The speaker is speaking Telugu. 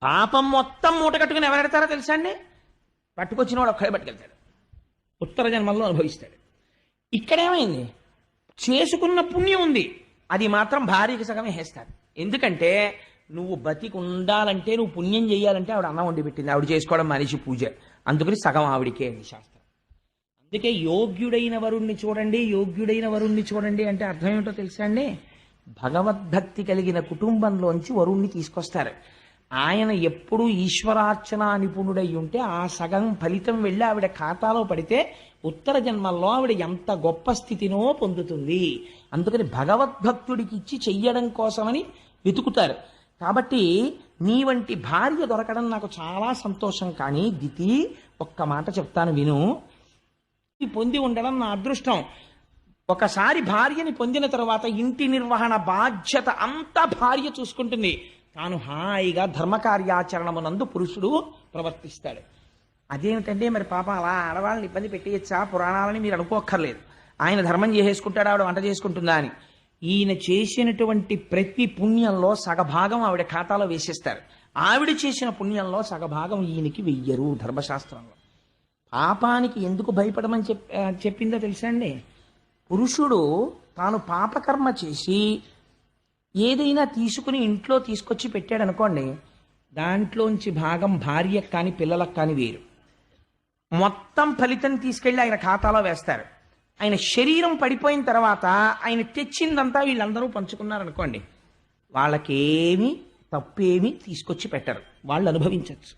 పాపం మొత్తం మూట కట్టుకుని ఎవరెడతారో తెలుసా అండి? పట్టుకొచ్చిన వాడు ఒక్కడే పట్టుకెళ్తాడు, ఉత్తర జన్మల్లో అనుభవిస్తాడు. ఇక్కడేమైంది? చేసుకున్న పుణ్యం ఉంది, అది మాత్రం భార్యకి సగమే వేస్తారు. ఎందుకంటే నువ్వు బతికి ఉండాలంటే, నువ్వు పుణ్యం చేయాలంటే ఆవిడ అన్నం వండి పెట్టింది, ఆవిడ చేసుకోవడం మనిషి పూజ, అందుకని సగం ఆవిడికే అండి శాస్త్రం. అందుకే యోగ్యుడైన వరుణ్ణి చూడండి, యోగ్యుడైన వరుణ్ణి చూడండి అంటే అర్థం ఏమిటో తెలుసా అండి? భగవద్భక్తి కలిగిన కుటుంబంలోంచి వరుణ్ణి తీసుకొస్తారు. ఆయన ఎప్పుడూ ఈశ్వరార్చన నిపుణుడై ఉంటే ఆ సగం ఫలితం వెళ్ళి ఆవిడ ఖాతాలో పడితే ఉత్తర జన్మల్లో ఆవిడ ఎంత గొప్ప స్థితినో పొందుతుంది. అందుకని భగవద్భక్తుడికి ఇచ్చి చెయ్యడం కోసమని వెతుకుతారు. కాబట్టి నీ వంటి భార్య దొరకడం నాకు చాలా సంతోషం. కానీ దితి, ఒక్క మాట చెప్తాను విను. పొంది ఉండడం నా అదృష్టం. ఒకసారి భార్యని పొందిన తర్వాత ఇంటి నిర్వహణ బాధ్యత అంతా భార్య చూసుకుంటుంది. తాను హాయిగా ధర్మకార్యాచరణమునందు పురుషుడు ప్రవర్తిస్తాడు. అదేమిటంటే మరి పాపం అలా ఆడవాళ్ళని ఇబ్బంది పెట్టేయచ్చా? పురాణాలని మీరు అనుకోక్కర్లేదు. ఆయన ధర్మం చేసేసుకుంటాడు, ఆవిడ వంట చేసుకుంటుందా అని. ఈయన చేసినటువంటి ప్రతి పుణ్యంలో సగభాగం ఆవిడ ఖాతాలో వేసేస్తారు. ఆవిడ చేసిన పుణ్యంలో సగభాగం ఈయనకి వెయ్యరు ధర్మశాస్త్రంలో. పాపానికి ఎందుకు భయపడమని చెప్పిందో తెలుసా అండి? పురుషుడు తాను పాపకర్మ చేసి ఏదైనా తీసుకుని ఇంట్లో తీసుకొచ్చి పెట్టాడు అనుకోండి, దాంట్లోంచి భాగం భార్యకు కానీ పిల్లలకు కానీ వేరు. మొత్తం ఫలితం తీసుకెళ్ళి ఆయన ఖాతాలో వేస్తారు. ఆయన శరీరం పడిపోయిన తర్వాత ఆయన తెచ్చిందంతా వీళ్ళందరూ పంచుకున్నారనుకోండి, వాళ్ళకేమీ తప్పేమీ తీసుకొచ్చి పెట్టరు, వాళ్ళు అనుభవించవచ్చు.